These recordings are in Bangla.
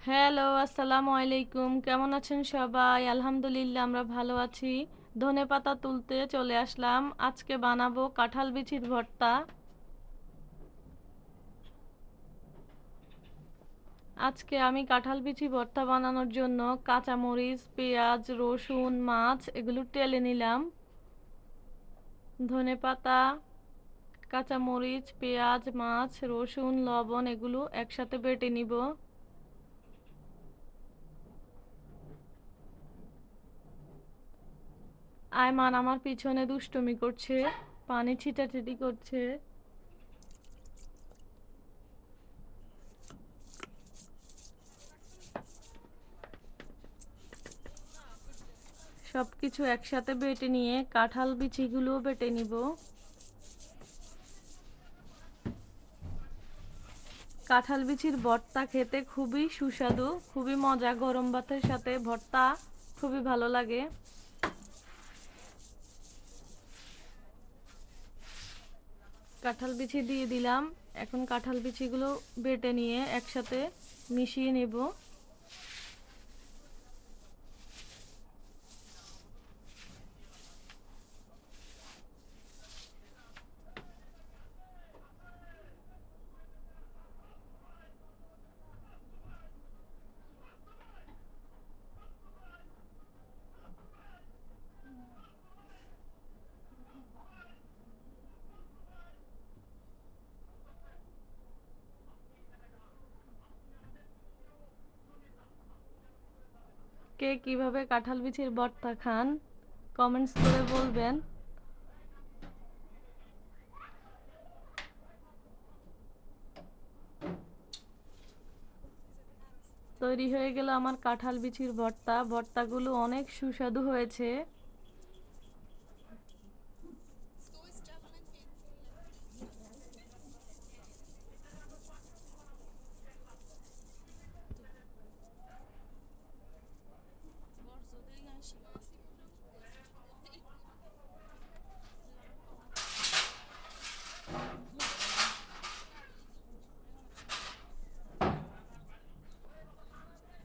হ্যালো, আসসালামু আলাইকুম। কেমন আছেন সবাই? আলহামদুলিল্লাহ আমরা ভালো আছি। ধনেপাতা তুলতে চলে আসলাম। আজকে বানাবো কাঁঠাল বিচির ভর্তা। আজকে আমি কাঁঠাল বিচি ভর্তা বানানোর জন্য কাঁচামরিচ, পেঁয়াজ, রসুন, মাছ এগুলো টেলে নিলাম। ধনেপাতা, কাঁচামরিচ, পেঁয়াজ, মাছ, রসুন, লবণ এগুলো একসাথে বেটে নিব। আয়মান আমার পিছনে দুষ্টুমি করছে, পানি ছিটাছিটি করছে। সব কিছু একসাথে বেটে নিয়ে কাঁঠাল বিচিগুলোও বেটে নিব। কাঁঠাল বিচির ভর্তা খেতে খুবই সুস্বাদু, খুবই মজা। গরম ভাতের সাথে ভর্তা খুবই ভালো লাগে। কাঁঠাল বিচি দিয়ে দিলাম। এখন কাঁঠাল বিচিগুলো বেটে নিয়ে একসাথে মিশিয়ে নেব। কে কিভাবে কাঁঠাল বিচির ভর্তা খান কমেন্টস করে বলবেন। তৈরি হয়ে গেল আমার কাঁঠাল বিচির ভর্তা। ভর্তাগুলো অনেক সুস্বাদু হয়েছে।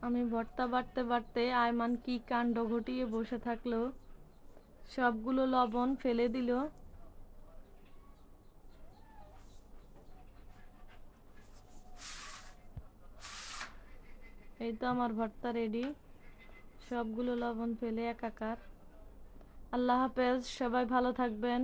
আমি ভর্তা বাটতে বাটতে আয়মান কি কাণ্ড ঘটিয়ে বসে থাকলো, সবগুলো লবণ ফেলে দিল। এই তো আমার ভর্তা রেডি, সবগুলো লবণ ফেলে একাকার। আল্লাহ হাফেজ, সবাই ভালো থাকবেন।